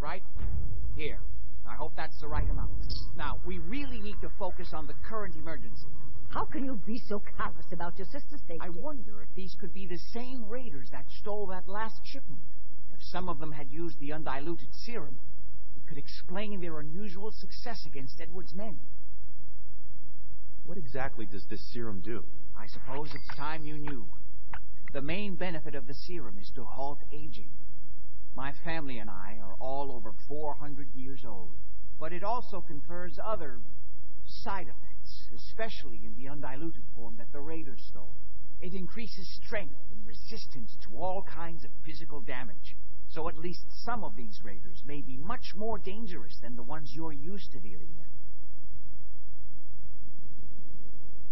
right? Here. I hope that's the right amount. Now, we really need to focus on the current emergency. How can you be so callous about your sister's safety? I wonder if these could be the same raiders that stole that last shipment. If some of them had used the undiluted serum, it could explain their unusual success against Edward's men. What exactly does this serum do? I suppose it's time you knew. The main benefit of the serum is to halt aging. My family and I are all over 400 years old, but it also confers other side effects, especially in the undiluted form that the raiders stole. It increases strength and resistance to all kinds of physical damage, so at least some of these raiders may be much more dangerous than the ones you're used to dealing with.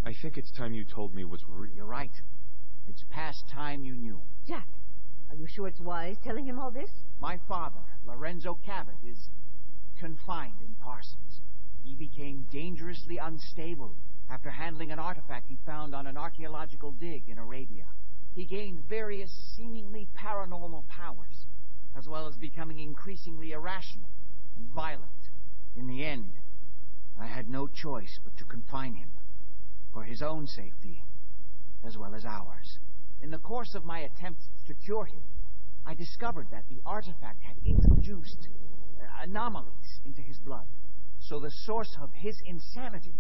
I think it's time you told me what's real. You're right. It's past time you knew. Jack, are you sure it's wise telling him all this? My father, Lorenzo Cabot, is confined in Parsons. He became dangerously unstable after handling an artifact he found on an archaeological dig in Arabia. He gained various seemingly paranormal powers, as well as becoming increasingly irrational and violent. In the end, I had no choice but to confine him, for his own safety, as well as ours. In the course of my attempts to cure him, I discovered that the artifact had introduced anomalies into his blood. So the source of his insanity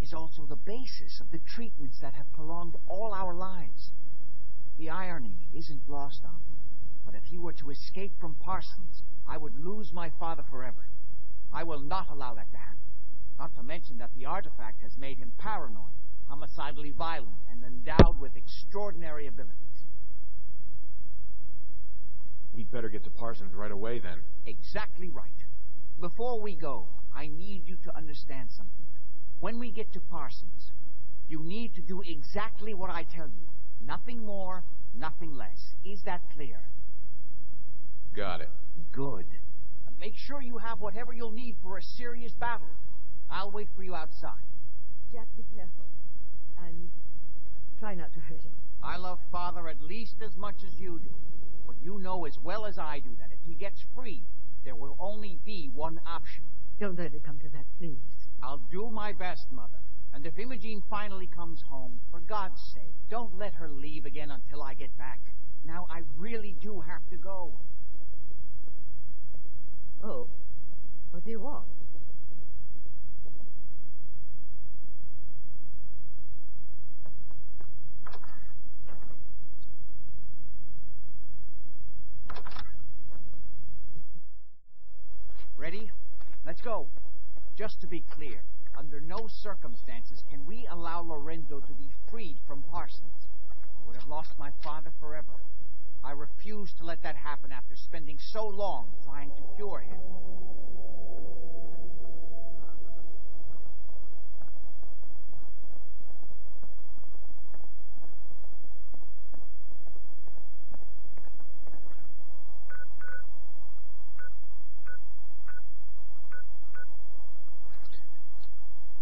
is also the basis of the treatments that have prolonged all our lives. The irony isn't lost on me, but if he were to escape from Parsons, I would lose my father forever. I will not allow that to happen. Not to mention that the artifact has made him paranoid, homicidally violent, and endowed with extraordinary abilities. We'd better get to Parsons right away, then. Exactly right. Before we go, I need you to understand something. When we get to Parsons, you need to do exactly what I tell you. Nothing more, nothing less. Is that clear? Got it. Good. And make sure you have whatever you'll need for a serious battle. I'll wait for you outside. Jack, be careful. And try not to hurt him. I love Father at least as much as you do. But you know as well as I do that if he gets free, there will only be one option. Don't let it come to that, please. I'll do my best, Mother. And if Imogene finally comes home, for God's sake, don't let her leave again until I get back. Now, I really do have to go. Oh, what do you want? Ready? Let's go. Just to be clear, under no circumstances can we allow Lorenzo to be freed from Parsons. I would have lost my father forever. I refuse to let that happen after spending so long trying to cure him.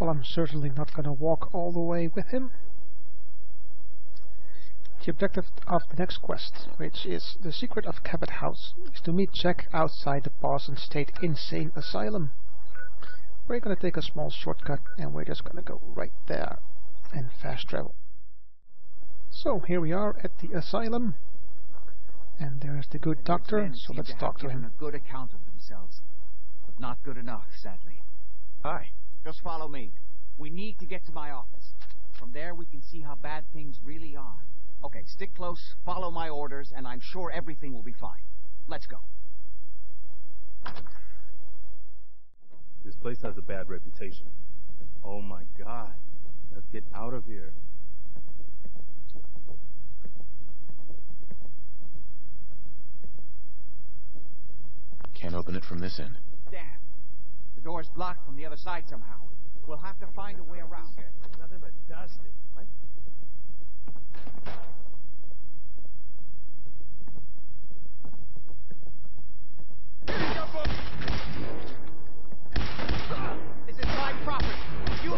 Well, I'm certainly not going to walk all the way with him. The objective of the next quest, which is the Secret of Cabot House, is to meet Jack outside the Parsons State Insane Asylum. We're going to take a small shortcut and we're just going to go right there and fast travel. So here we are at the asylum, and there's the good doctor, so let's talk to him. A good account of themselves, but not good enough, sadly. Hi. Just follow me. We need to get to my office. From there we can see how bad things really are. Okay, stick close, follow my orders, and I'm sure everything will be fine. Let's go. This place has a bad reputation. Oh my God. Let's get out of here. Can't open it from this end. Damn. The door's blocked from the other side somehow. We'll have to find a way around. Nothing but dust. What? This is my property. You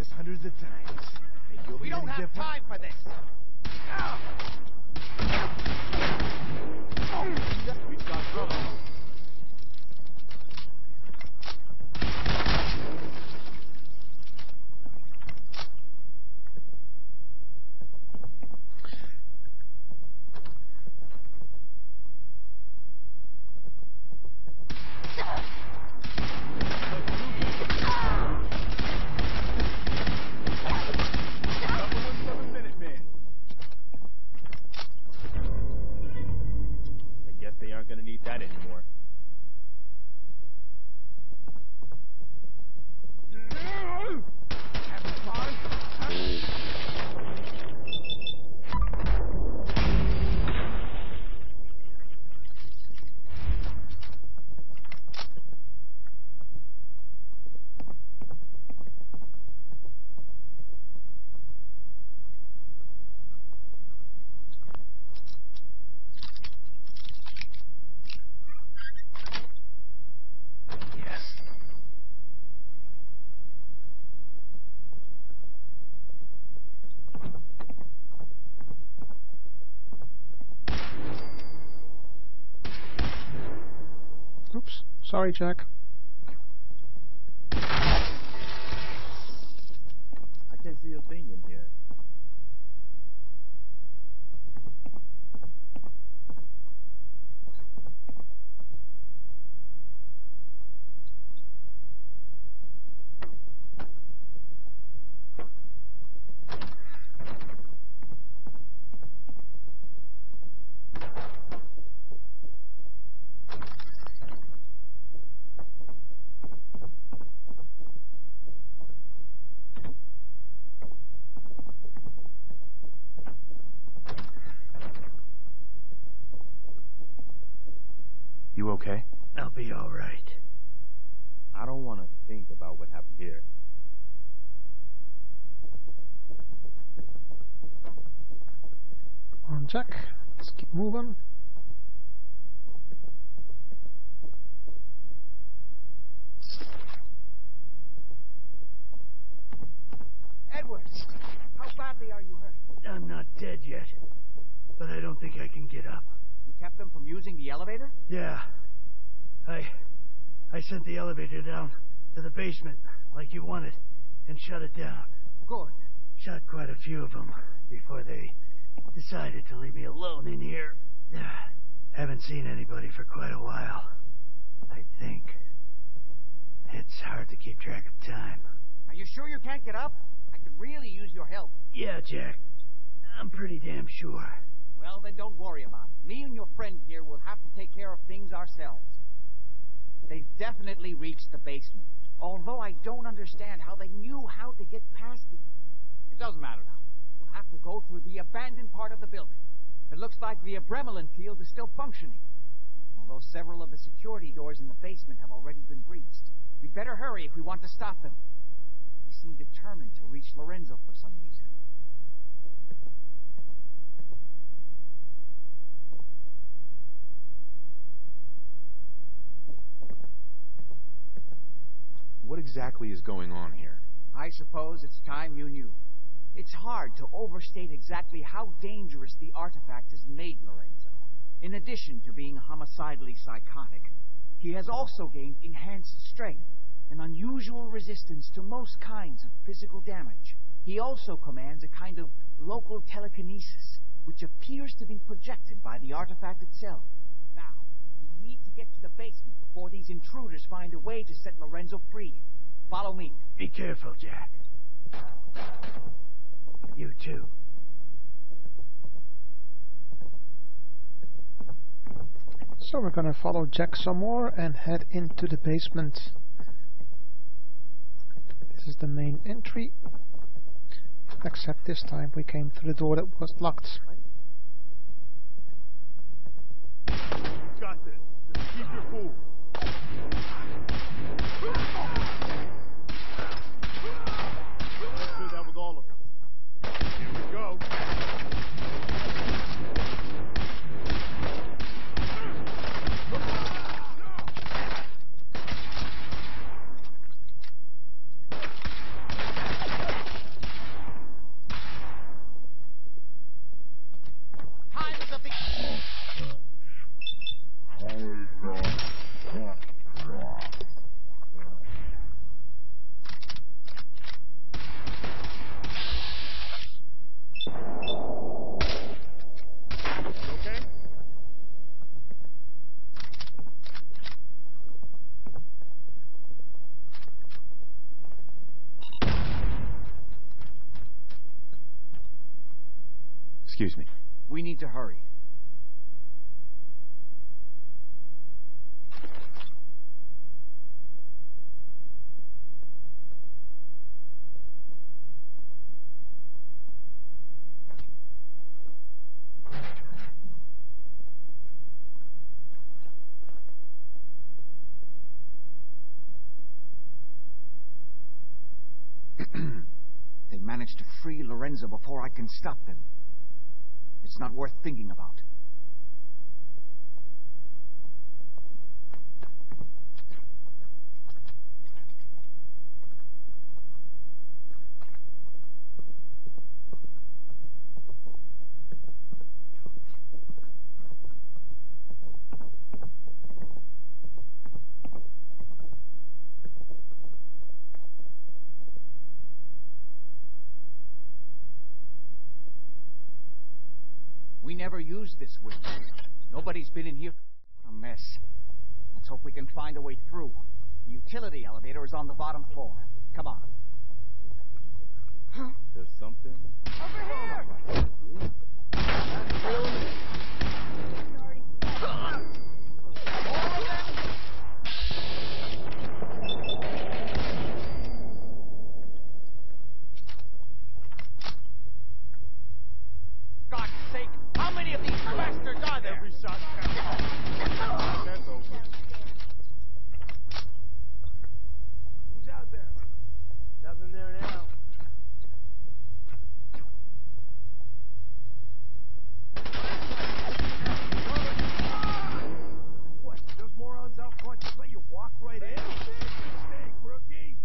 this hundreds of times. And you'll We be don't any have different? time for this. We've got trouble. Gonna need that anymore. Oops, sorry, Jack. I can't see a thing in here. You okay? I'll be all right. I don't want to think about what happened here. Come on, Jack. Let's keep moving. Edwards, how badly are you hurt? I'm not dead yet, but I don't think I can get up. You kept them from using the elevator? Yeah. I sent the elevator down to the basement like you wanted and shut it down. Good. Shot quite a few of them before they decided to leave me alone in here. Haven't seen anybody for quite a while. I think. It's hard to keep track of time. Are you sure you can't get up? I could really use your help. Yeah, Jack. I'm pretty damn sure. Well, then don't worry about it. Me and your friend here will have to take care of things ourselves. They've definitely reached the basement, although I don't understand how they knew how to get past it. It doesn't matter now. We'll have to go through the abandoned part of the building. It looks like the adrenaline field is still functioning, although several of the security doors in the basement have already been breached. We'd better hurry if we want to stop them. They seem determined to reach Lorenzo for some reason. What exactly is going on here? I suppose it's time you knew. It's hard to overstate exactly how dangerous the artifact has made Lorenzo. In addition to being homicidally psychotic, he has also gained enhanced strength and unusual resistance to most kinds of physical damage. He also commands a kind of local telekinesis, which appears to be projected by the artifact itself. Now, we need to get to the basement before these intruders find a way to set Lorenzo free. Follow me. Be careful, Jack. You too. So we're gonna follow Jack some more and head into the basement. This is the main entry. Except this time we came through the door that was locked. Got this. Just keep your cool. So that was all of them. Here we go. Excuse me. We need to hurry. They managed to free Lorenzo before I can stop them. It's not worth thinking about. We never used this window. Nobody's been in here. What a mess. Let's hope we can find a way through. The utility elevator is on the bottom floor. Come on. There's something. Over here! God's sake, how many of these bastards are there? Every shot counts. That's over. Who's out there? Nothing there now. What? Those morons out front just let you walk right in? Mistake, rookie.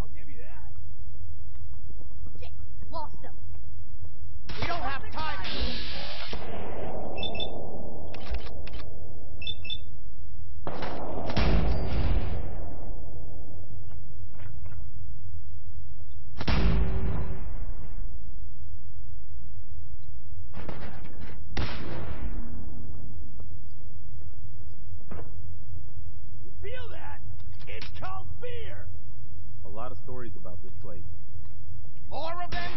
I'll give you that. Lost him. We don't have time. You feel that? It's called fear. A lot of stories about this place. More of them?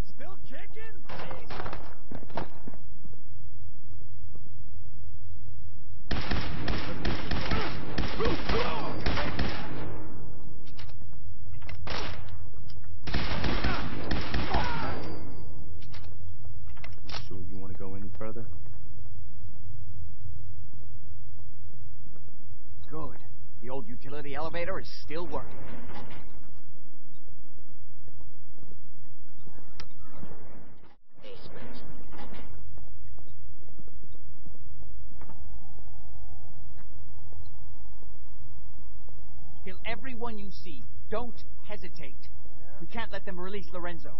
Still kicking? Sure you want to go any further? Good. The old utility elevator is still working. Kill everyone you see. Don't hesitate. We can't let them release Lorenzo.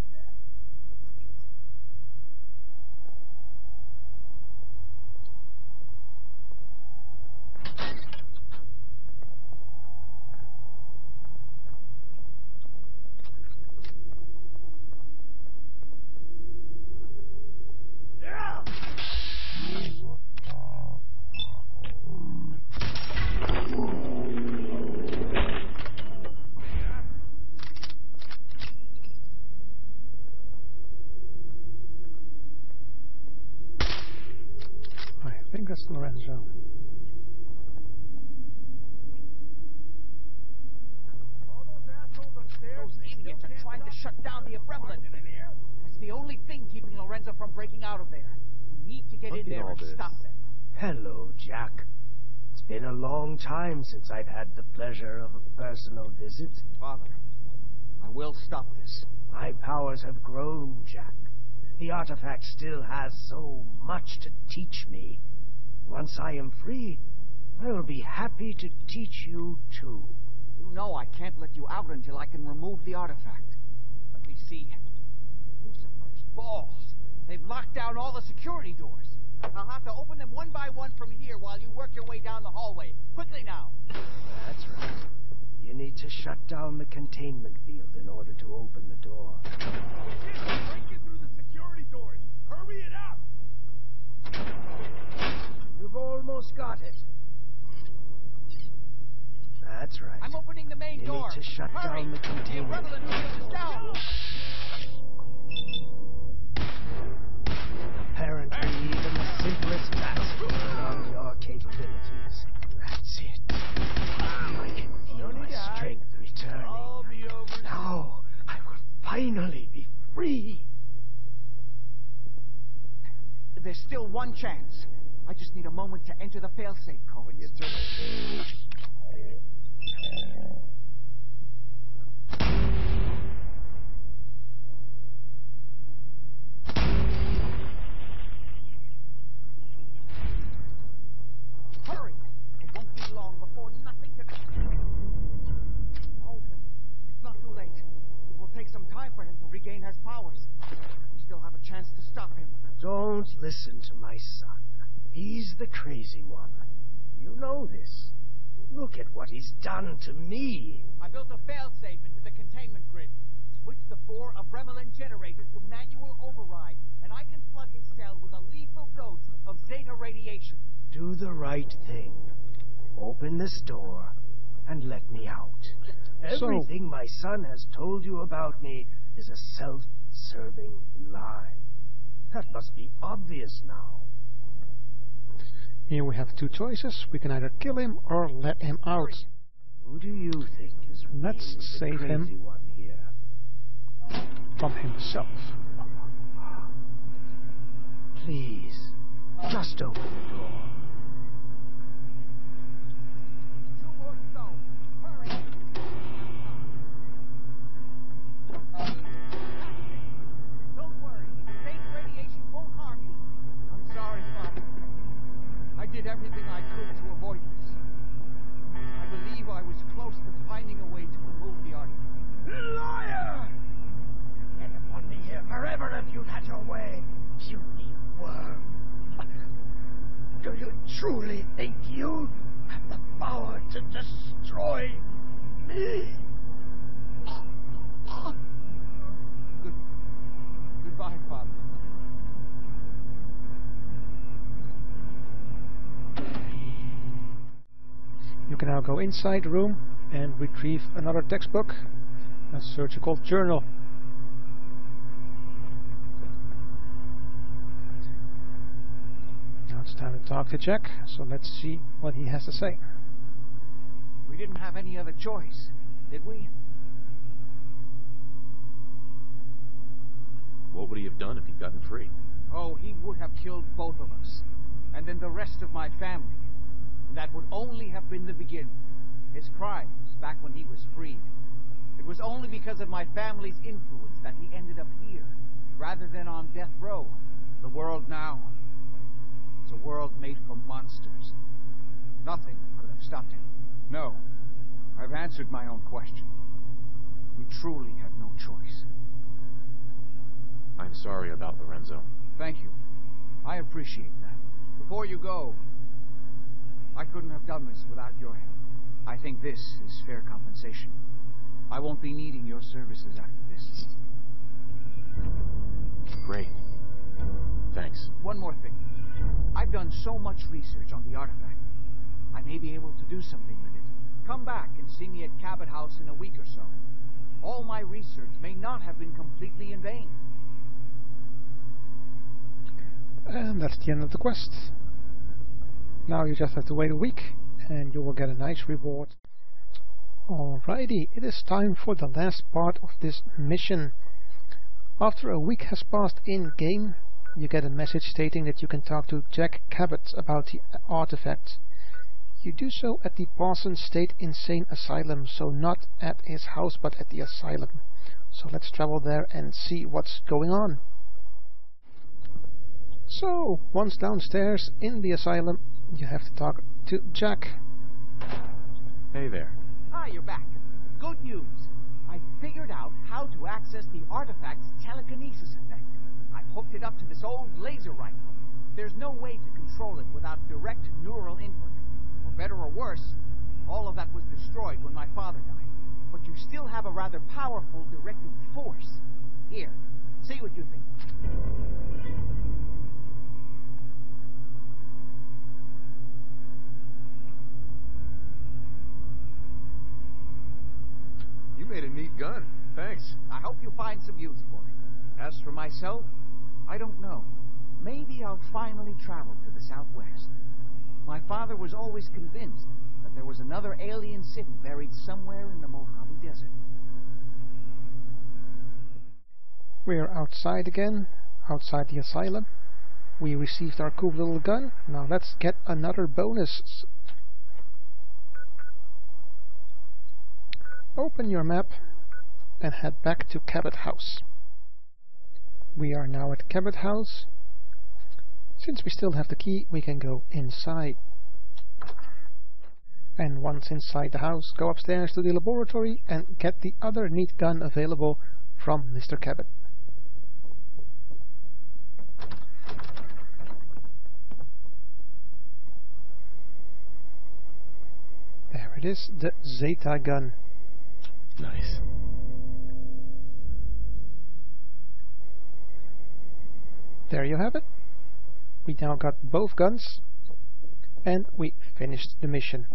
I think that's Lorenzo. All those assholes upstairs. Those idiots are trying to shut down the Abremlin. That's the only thing keeping Lorenzo from breaking out of there. We need to get Look in at there all and this. stop them. Hello, Jack. It's been a long time since I've had the pleasure of a personal visit. Father, I will stop this. My powers have grown, Jack. The artifact still has so much to teach me. Once I am free, I will be happy to teach you too. You know I can't let you out until I can remove the artifact. Let me see. Lucifer's balls. They've locked down all the security doors. I'll have to open them one by one from here while you work your way down the hallway. Quickly now. That's right. You need to shut down the containment field in order to open the door. Break it through the security doors. Hurry it up. You've almost got it. That's right. I'm opening the main door. You need to shut Hurry. down the containment The Revelant field is down. Apparently, even the simplest tasks are beyond your capabilities. That's it. I can feel my strength returning. I'll be over. Now, I will finally be free. There's still one chance. I just need a moment to enter the failsafe code. Hurry! It won't be long before nothing can... No, it's not too late. It will take some time for him to regain his powers. We still have a chance to stop him. Don't listen to my son. He's the crazy one. You know this. Look at what he's done to me. I built a failsafe into the containment grid. Switched the 4 Abremelin generators to manual override, and I can flood his cell with a lethal dose of Zeta radiation. Do the right thing. Open this door and let me out. Everything my son has told you about me is a self-serving lie. That must be obvious now. Here we have two choices. We can either kill him or let him out. Who do you think is Let's really the save crazy him. one here? From himself. Please, just open the door. Two more to go. Hurry! Don't worry. Zeta radiation won't harm you. I'm sorry, Father. I did everything I could to avoid this. I believe I was close to finding a way to remove the artifact. Liar! Get upon me here forever if you'd had your way, puny worm. Do you truly think you have the power to destroy me? Goodbye, Father. You can now go inside the room and retrieve another textbook, a surgical journal. Now it's time to talk to Jack, so let's see what he has to say. We didn't have any other choice, did we? What would he have done if he'd gotten free? Oh, he would have killed both of us. And then the rest of my family. And that would only have been the beginning. His crimes back when he was freed. It was only because of my family's influence that he ended up here, rather than on death row. The world now is a world made for monsters. Nothing could have stopped him. No, I've answered my own question. We truly have no choice. I'm sorry about Lorenzo. Thank you. I appreciate that. Before you go, I couldn't have done this without your help. I think this is fair compensation. I won't be needing your services after this. Great. Thanks. One more thing. I've done so much research on the artifact. I may be able to do something with it. Come back and see me at Cabot House in a week or so. All my research may not have been completely in vain. And that's the end of the quest. Now you just have to wait a week and you will get a nice reward. Alrighty, it is time for the last part of this mission. After a week has passed in-game, you get a message stating that you can talk to Jack Cabot about the artifact. You do so at the Boston State Insane Asylum, so not at his house, but at the asylum. So let's travel there and see what's going on. So, once downstairs in the asylum, you have to talk to Jack. Hey there. Ah, you're back. Good news. I figured out how to access the artifact's telekinesis effect. I've hooked it up to this old laser rifle. There's no way to control it without direct neural input. For better or worse, all of that was destroyed when my father died. But you still have a rather powerful directed force. Here, see what you think. You made a neat gun. Thanks. I hope you find some use for it. As for myself, I don't know. Maybe I'll finally travel to the Southwest. My father was always convinced that there was another alien city buried somewhere in the Mojave Desert. We're outside again, outside the asylum. We received our cool little gun. Now let's get another bonus. Open your map and head back to Cabot House. We are now at Cabot House. Since we still have the key, we can go inside. And once inside the house, go upstairs to the laboratory and get the other neat gun available from Mr. Cabot. There it is, the Zeta gun. Nice. There you have it. We now got both guns, and we finished the mission.